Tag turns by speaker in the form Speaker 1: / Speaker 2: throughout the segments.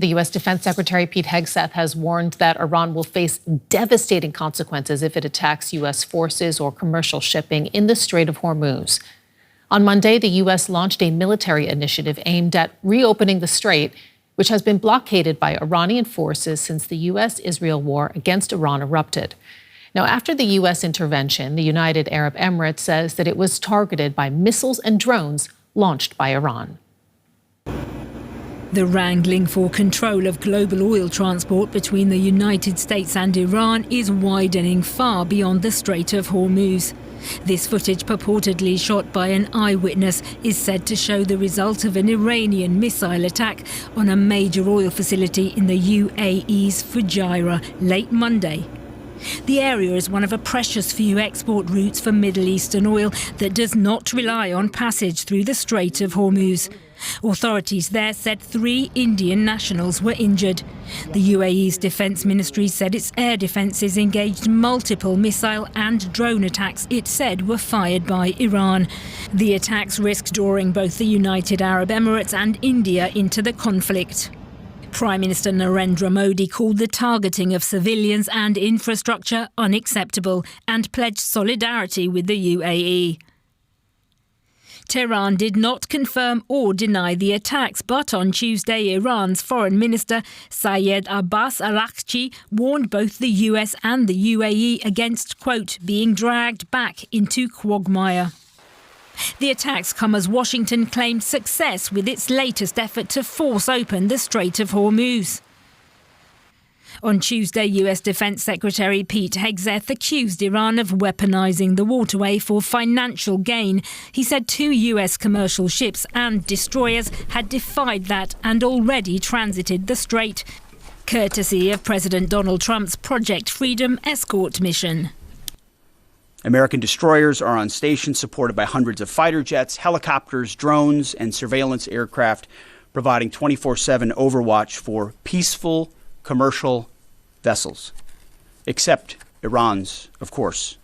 Speaker 1: The U.S. Defense Secretary Pete Hegseth has warned that Iran will face devastating consequences if it attacks U.S. forces or commercial shipping in the Strait of Hormuz. On Monday, the U.S. launched a military initiative aimed at reopening the strait, which has been blockaded by Iranian forces since the U.S.-Israel war against Iran erupted. Now, after the U.S. intervention, the United Arab Emirates says that it was targeted by missiles and drones launched by Iran.
Speaker 2: The wrangling for control of global oil transport between the United States and Iran is widening far beyond the Strait of Hormuz. This footage, purportedly shot by an eyewitness, is said to show the result of an Iranian missile attack on a major oil facility in the UAE's Fujairah late Monday. The area is one of a precious few export routes for Middle Eastern oil that does not rely on passage through the Strait of Hormuz. Authorities there said 3 Indian nationals were injured. The UAE's defence ministry said its air defences engaged multiple missile and drone attacks it said were fired by Iran. The attacks risked drawing both the United Arab Emirates and India into the conflict. Prime Minister Narendra Modi called the targeting of civilians and infrastructure unacceptable and pledged solidarity with the UAE. Tehran did not confirm or deny the attacks, but on Tuesday, Iran's Foreign Minister Sayed Abbas Araghchi warned both the US and the UAE against, quote, being dragged back into quagmire. The attacks come as Washington claimed success with its latest effort to force open the Strait of Hormuz. On Tuesday, US Defense Secretary Pete Hegseth accused Iran of weaponizing the waterway for financial gain. He said 2 US commercial ships and destroyers had defied that and already transited the strait, courtesy of President Donald Trump's Project Freedom escort mission.
Speaker 3: American destroyers are on station, supported by hundreds of fighter jets, helicopters, drones, and surveillance aircraft, providing 24/7 overwatch for peaceful commercial vessels, except Iran's, of course,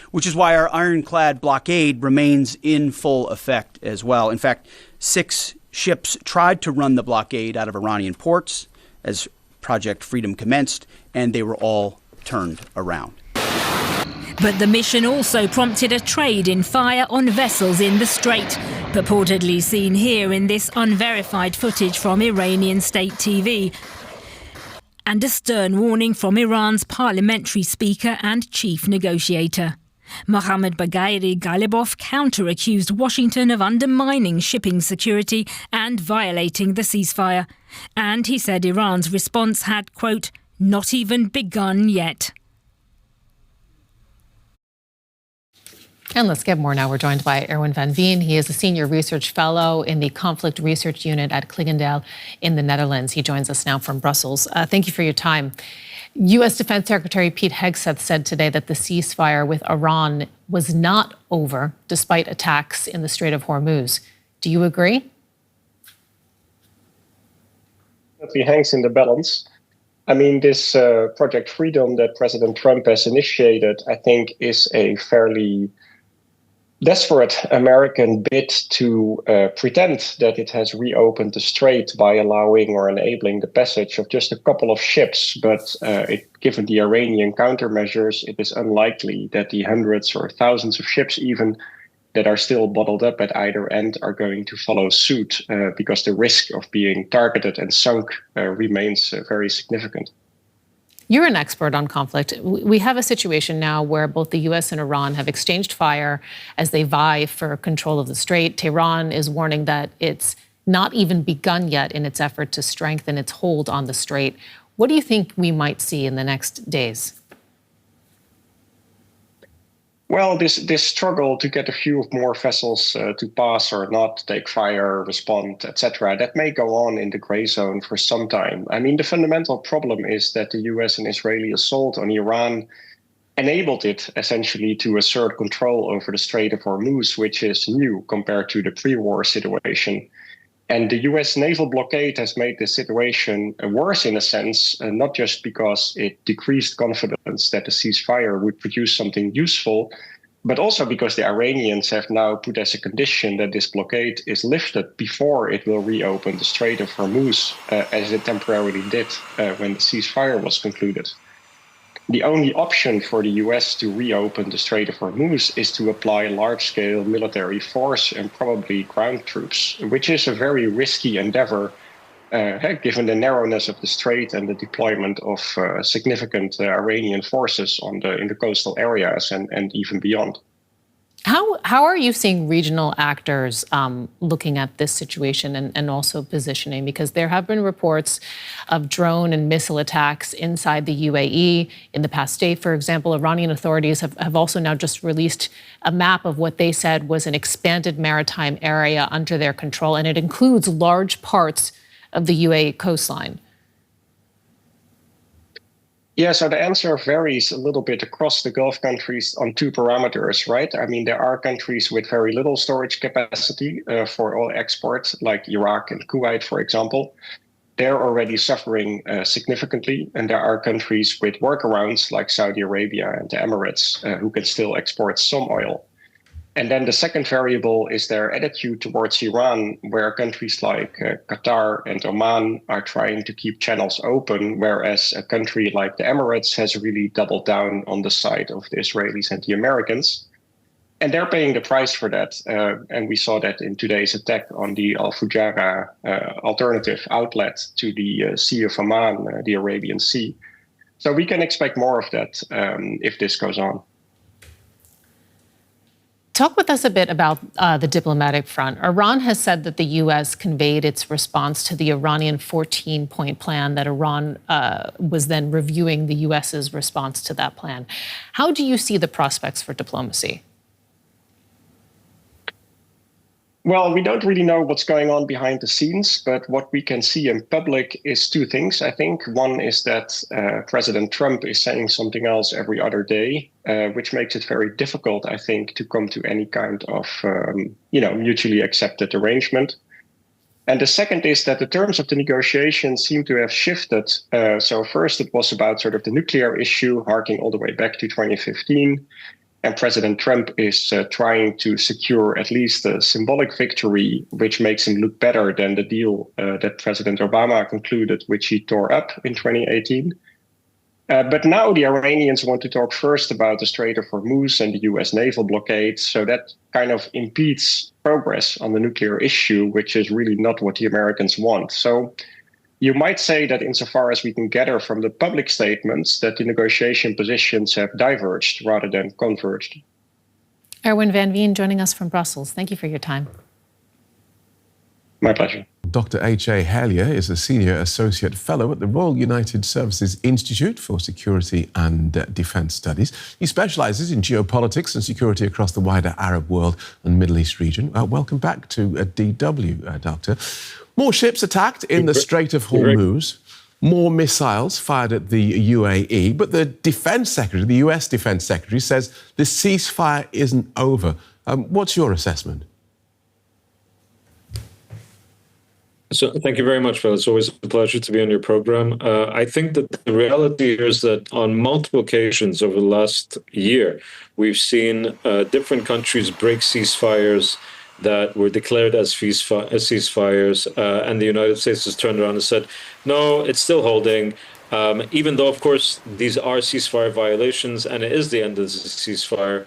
Speaker 3: which is why our ironclad blockade remains in full effect as well. In fact, 6 ships tried to run the blockade out of Iranian ports as Project Freedom commenced, and they were all turned around.
Speaker 2: But the mission also prompted a trade in fire on vessels in the strait, purportedly seen here in this unverified footage from Iranian state TV, and a stern warning from Iran's parliamentary speaker and chief negotiator. Mohammad Baghairi Ghalibaf counter-accused Washington of undermining shipping security and violating the ceasefire. And he said Iran's response had, quote, not even begun yet.
Speaker 1: And let's get more now. We're joined by Erwin van Veen. He is a senior research fellow in the Conflict Research Unit at Clingendael in the Netherlands. He joins us now from Brussels. Thank you for your time. U.S. Defense Secretary Pete Hegseth said today that the ceasefire with Iran was not over, despite attacks in the Strait of Hormuz. Do you agree?
Speaker 4: It hangs in the balance. I mean, this Project Freedom that President Trump has initiated, I think, is a fairly desperate American bid to pretend that it has reopened the strait by allowing or enabling the passage of just a couple of ships. But given the Iranian countermeasures, it is unlikely that the hundreds or thousands of ships even that are still bottled up at either end are going to follow suit, because the risk of being targeted and sunk remains very significant.
Speaker 1: You're an expert on conflict. We have a situation now where both the U.S. and Iran have exchanged fire as they vie for control of the strait. Tehran is warning that it's not even begun yet in its effort to strengthen its hold on the strait. What do you think we might see in the next days?
Speaker 4: Well, this struggle to get a few more vessels to pass or not, take fire, respond, etc., that may go on in the gray zone for some time. I mean, the fundamental problem is that the US and Israeli assault on Iran enabled it essentially to assert control over the Strait of Hormuz, which is new compared to the pre-war situation. And the US naval blockade has made the situation worse in a sense, not just because it decreased confidence that the ceasefire would produce something useful, but also because the Iranians have now put as a condition that this blockade is lifted before it will reopen the Strait of Hormuz, as it temporarily did when the ceasefire was concluded. The only option for the US to reopen the Strait of Hormuz is to apply large-scale military force and probably ground troops, which is a very risky endeavor, given the narrowness of the strait and the deployment of significant Iranian forces in the coastal areas and even beyond.
Speaker 1: How are you seeing regional actors looking at this situation and also positioning? Because there have been reports of drone and missile attacks inside the UAE in the past day. For example, Iranian authorities have also now just released a map of what they said was an expanded maritime area under their control, and it includes large parts of the UAE coastline.
Speaker 4: Yeah, so the answer varies a little bit across the Gulf countries on two parameters, right? I mean, there are countries with very little storage capacity for oil exports, like Iraq and Kuwait, for example. They're already suffering significantly. And there are countries with workarounds, like Saudi Arabia and the Emirates, who can still export some oil. And then the second variable is their attitude towards Iran, where countries like Qatar and Oman are trying to keep channels open, whereas a country like the Emirates has really doubled down on the side of the Israelis and the Americans. And they're paying the price for that. And we saw that in today's attack on the Al Fujairah alternative outlet to the Sea of Oman, the Arabian Sea. So we can expect more of that if this goes on.
Speaker 1: Talk with us a bit about the diplomatic front. Iran has said that the U.S. conveyed its response to the Iranian 14-point plan, that Iran was then reviewing the U.S.'s response to that plan. How do you see the prospects for diplomacy?
Speaker 4: Well, we don't really know what's going on behind the scenes, but what we can see in public is two things, I think. One is that President Trump is saying something else every other day, which makes it very difficult, I think, to come to any kind of, mutually accepted arrangement. And the second is that the terms of the negotiations seem to have shifted. So first, it was about sort of the nuclear issue, harking all the way back to 2015. And President Trump is trying to secure at least a symbolic victory, which makes him look better than the deal that President Obama concluded, which he tore up in 2018. But now the Iranians want to talk first about the Strait of Hormuz and the US naval blockade. So that kind of impedes progress on the nuclear issue, which is really not what the Americans want. So you might say that insofar as we can gather from the public statements, that the negotiation positions have diverged rather than converged.
Speaker 1: Erwin van Veen joining us from Brussels. Thank you for your time.
Speaker 4: My pleasure.
Speaker 5: Dr H.A. Hellyer is a Senior Associate Fellow at the Royal United Services Institute for Security and Defence Studies. He specialises in geopolitics and security across the wider Arab world and Middle East region. Welcome back to DW, Doctor. More ships attacked in the Strait of Hormuz, more missiles fired at the UAE, but the Defence Secretary, the US Defence Secretary, says the ceasefire isn't over. What's your assessment?
Speaker 6: So thank you very much, Phil. It's always a pleasure to be on your program. I think that the reality is that on multiple occasions over the last year, we've seen different countries break ceasefires that were declared as ceasefires, and the United States has turned around and said, no, it's still holding, even though, of course, these are ceasefire violations, and it is the end of the ceasefire.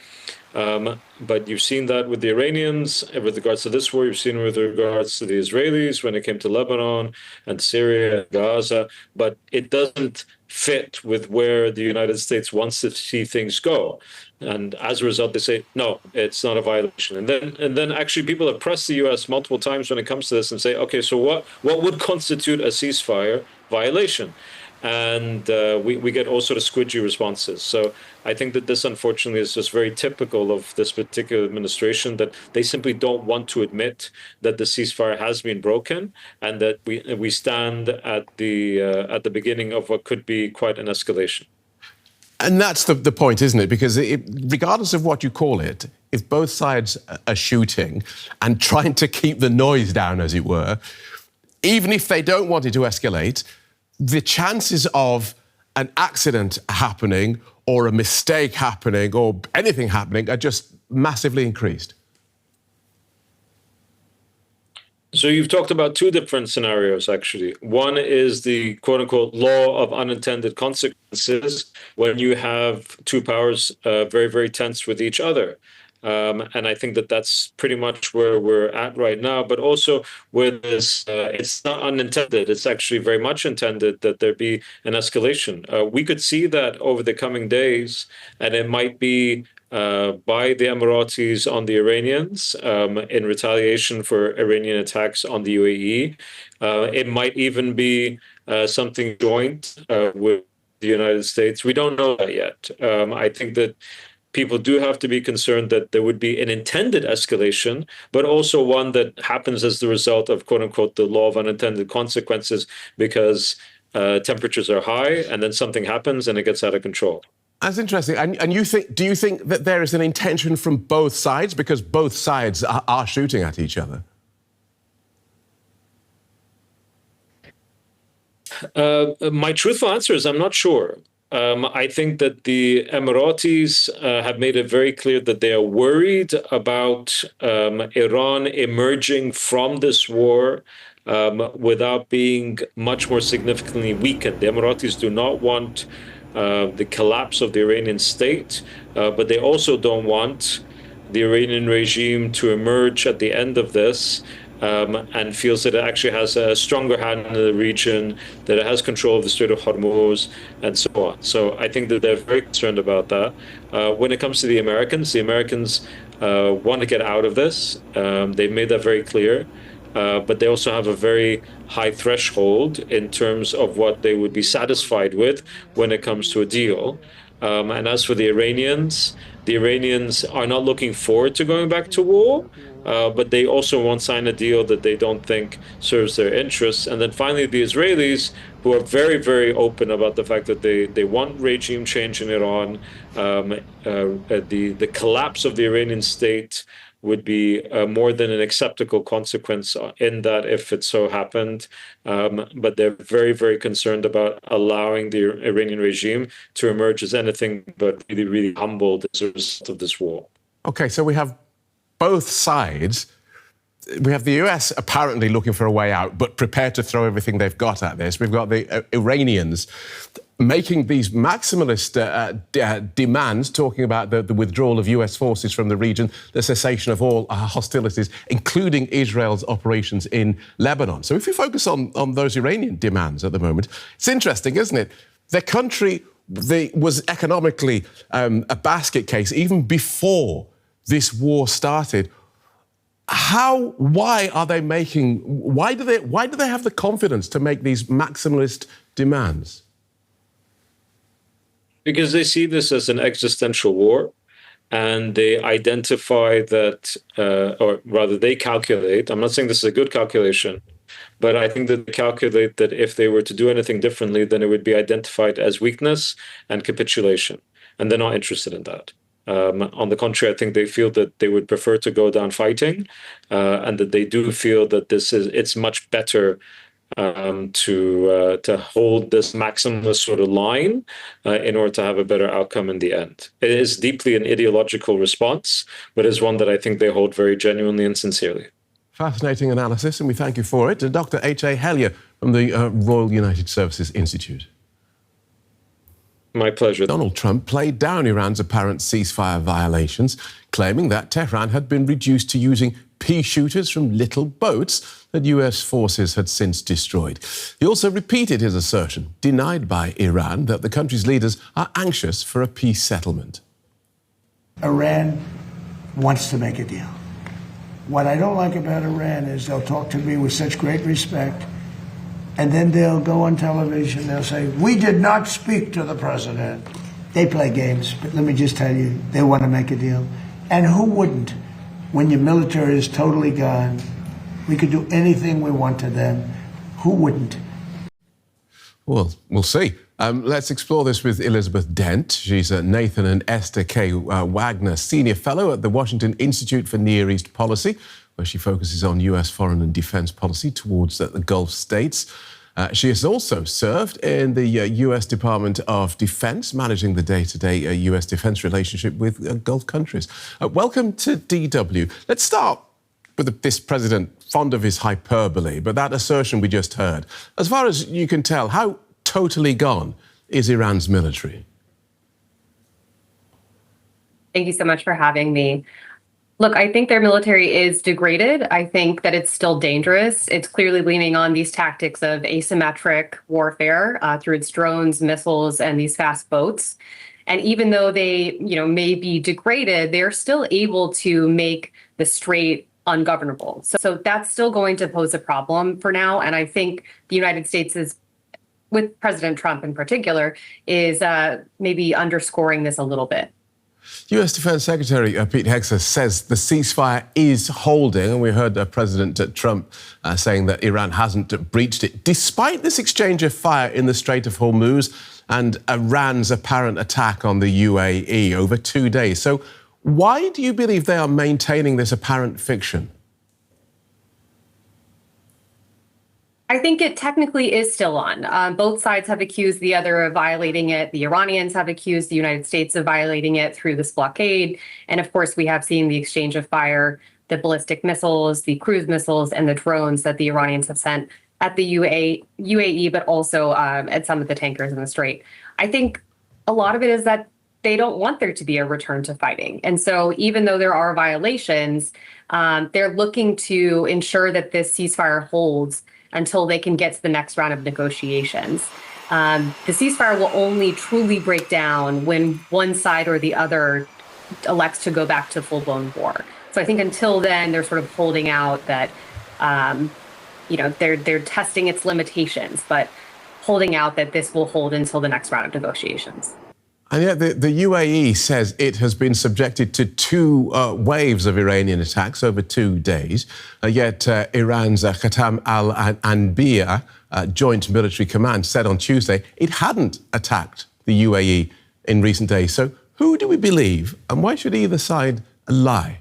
Speaker 6: But you've seen that with the Iranians with regards to this war. You've seen it with regards to the Israelis when it came to Lebanon and Syria and Gaza. But it doesn't fit with where the United States wants to see things go. And as a result, they say, no, it's not a violation. And then actually people have pressed the U.S. multiple times when it comes to this and say, OK, so what would constitute a ceasefire violation? And we get all sort of squidgy responses. So I think that this, unfortunately, is just very typical of this particular administration, that they simply don't want to admit that the ceasefire has been broken and that we stand at the beginning of what could be quite an escalation.
Speaker 5: And that's the point, isn't it? Because regardless of what you call it, if both sides are shooting and trying to keep the noise down, as it were, even if they don't want it to escalate, the chances of an accident happening or a mistake happening or anything happening are just massively increased?
Speaker 6: So you've talked about two different scenarios, actually. One is the quote-unquote law of unintended consequences, when you have two powers very, very tense with each other. And I think that that's pretty much where we're at right now. But also with this, it's not unintended. It's actually very much intended that there be an escalation. We could see that over the coming days, and it might be by the Emiratis on the Iranians in retaliation for Iranian attacks on the UAE. It might even be something joint with the United States. We don't know that yet. I think that people do have to be concerned that there would be an intended escalation, but also one that happens as the result of, quote unquote, the law of unintended consequences, because temperatures are high and then something happens and it gets out of control.
Speaker 5: That's interesting. And you think, do you think that there is an intention from both sides, because both sides are shooting at each other?
Speaker 6: My truthful answer is I'm not sure. I think that the Emiratis have made it very clear that they are worried about Iran emerging from this war without being much more significantly weakened. The Emiratis do not want the collapse of the Iranian state, but they also don't want the Iranian regime to emerge at the end of this and feels that it actually has a stronger hand in the region, that it has control of the Strait of Hormuz, and so on. So I think that they're very concerned about that. When it comes to the Americans want to get out of this. They've made that very clear. But they also have a very high threshold in terms of what they would be satisfied with when it comes to a deal. And as for the Iranians are not looking forward to going back to war, but they also won't sign a deal that they don't think serves their interests. And then finally, the Israelis, who are very, very open about the fact that they want regime change in Iran. The collapse of the Iranian state would be more than an acceptable consequence in that if it so happened. But they're very, very concerned about allowing the Iranian regime to emerge as anything but really, really humbled as a result of this war.
Speaker 5: OK, so we have both sides. We have the US apparently looking for a way out, but prepared to throw everything they've got at this. We've got the Iranians making these maximalist demands, talking about the withdrawal of US forces from the region, the cessation of all hostilities, including Israel's operations in Lebanon. So if we focus on those Iranian demands at the moment, it's interesting, isn't it? Their country was economically a basket case even before this war started. Why do they have the confidence to make these maximalist demands?
Speaker 6: Because they see this as an existential war, and they identify that, or rather they calculate, I'm not saying this is a good calculation, but I think that they calculate that if they were to do anything differently, then it would be identified as weakness and capitulation. And they're not interested in that. On the contrary, I think they feel that they would prefer to go down fighting, and that they do feel that it's much better to hold this maximalist sort of line in order to have a better outcome in the end. It is deeply an ideological response, but is one that I think they hold very genuinely and sincerely.
Speaker 5: Fascinating analysis, and we thank you for it. Dr H.A. Hellyer from the Royal United Services Institute.
Speaker 6: My pleasure.
Speaker 5: Donald Trump played down Iran's apparent ceasefire violations, claiming that Tehran had been reduced to using pea shooters from little boats that US forces had since destroyed. He also repeated his assertion, denied by Iran, that the country's leaders are anxious for a peace settlement.
Speaker 7: Iran wants to make a deal. What I don't like about Iran is they'll talk to me with such great respect, and then they'll go on television, they'll say, we did not speak to the president. They play games, but let me just tell you, they want to make a deal. And who wouldn't? When your military is totally gone, we could do anything we want to them. Who wouldn't?
Speaker 5: Well, we'll see. Let's explore this with Elizabeth Dent. She's a Nathan and Esther K. Wagner Senior Fellow at the Washington Institute for Near East Policy, where she focuses on US foreign and defense policy towards the Gulf states. She has also served in the US Department of Defense, managing the day-to-day US defense relationship with Gulf countries. Welcome to DW. Let's start with this president, fond of his hyperbole, but that assertion we just heard. As far as you can tell, how totally gone is Iran's military?
Speaker 8: Thank you so much for having me. Look, I think their military is degraded. I think that it's still dangerous. It's clearly leaning on these tactics of asymmetric warfare through its drones, missiles, and these fast boats. And even though they, may be degraded, they're still able to make the Strait ungovernable. So that's still going to pose a problem for now. And I think the United States is, with President Trump in particular, is maybe underscoring this a little bit.
Speaker 5: US Defense Secretary Pete Hegseth says the ceasefire is holding, and we heard President Trump saying that Iran hasn't breached it, despite this exchange of fire in the Strait of Hormuz and Iran's apparent attack on the UAE over 2 days. So why do you believe they are maintaining this apparent fiction?
Speaker 8: I think it technically is still on. Both sides have accused the other of violating it. The Iranians have accused the United States of violating it through this blockade. And of course, we have seen the exchange of fire, the ballistic missiles, the cruise missiles, and the drones that the Iranians have sent at the UAE, but also at some of the tankers in the Strait. I think a lot of it is that they don't want there to be a return to fighting. And so even though there are violations, they're looking to ensure that this ceasefire holds until they can get to the next round of negotiations. The ceasefire will only truly break down when one side or the other elects to go back to full-blown war. So I think until then, they're sort of holding out that, they're testing its limitations, but holding out that this will hold until the next round of negotiations.
Speaker 5: And yet the UAE says it has been subjected to 2 waves of Iranian attacks over 2 days. Yet Iran's Khatam al-Anbiya Joint Military Command said on Tuesday it hadn't attacked the UAE in recent days. So who do we believe, and why should either side lie?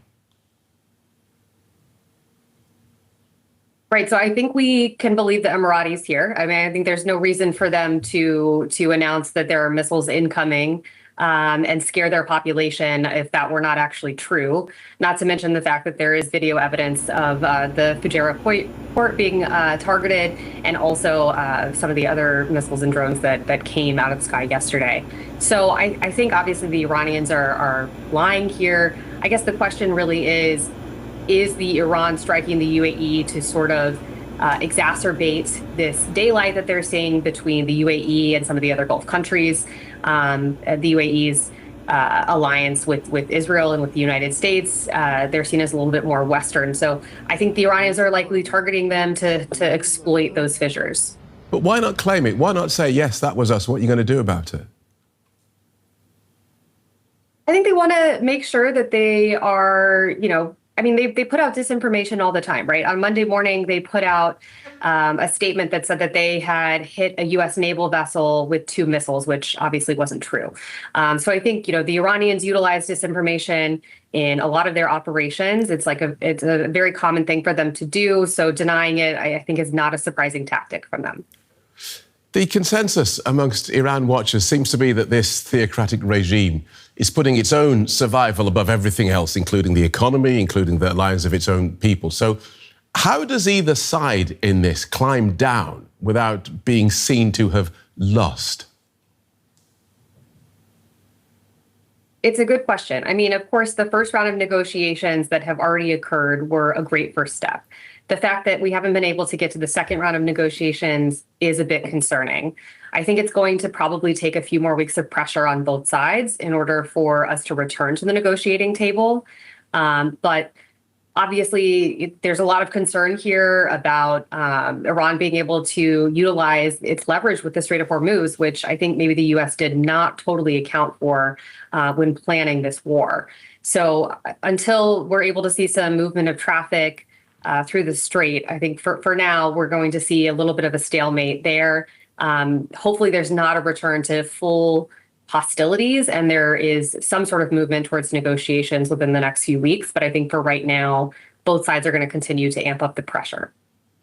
Speaker 8: Right. So I think we can believe the Emiratis here. I mean, I think there's no reason for them to announce that there are missiles incoming and scare their population if that were not actually true. Not to mention the fact that there is video evidence of the Fujairah port being targeted, and also some of the other missiles and drones that came out of the sky yesterday. So I think obviously the Iranians are lying here. I guess the question really is the Iran striking the UAE to sort of exacerbate this daylight that they're seeing between the UAE and some of the other Gulf countries, the UAE's alliance with Israel and with the United States? They're seen as a little bit more Western. So I think the Iranians are likely targeting them to exploit those fissures.
Speaker 5: But why not claim it? Why not say, yes, that was us? What are you going to do about it?
Speaker 8: I think they want to make sure that they are, they put out disinformation all the time, right? On Monday morning, they put out a statement that said that they had hit a U.S. naval vessel with 2 missiles, which obviously wasn't true. So I think, the Iranians utilize disinformation in a lot of their operations. It's a very common thing for them to do. So denying it, I think, is not a surprising tactic from them.
Speaker 5: The consensus amongst Iran watchers seems to be that this theocratic regime is putting its own survival above everything else, including the economy, including the lives of its own people. So how does either side in this climb down without being seen to have lost?
Speaker 8: It's a good question. I mean, of course, the first round of negotiations that have already occurred were a great first step. The fact that we haven't been able to get to the second round of negotiations is a bit concerning. I think it's going to probably take a few more weeks of pressure on both sides in order for us to return to the negotiating table. But obviously, there's a lot of concern here about Iran being able to utilize its leverage with the Strait of Hormuz, which I think maybe the U.S. did not totally account for when planning this war. So until we're able to see some movement of traffic through the Strait, I think for now, we're going to see a little bit of a stalemate there. Hopefully, there's not a return to full hostilities, and there is some sort of movement towards negotiations within the next few weeks. But I think for right now, both sides are going to continue to amp up the pressure.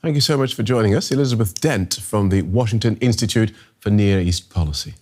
Speaker 5: Thank you so much for joining us. Elizabeth Dent from the Washington Institute for Near East Policy.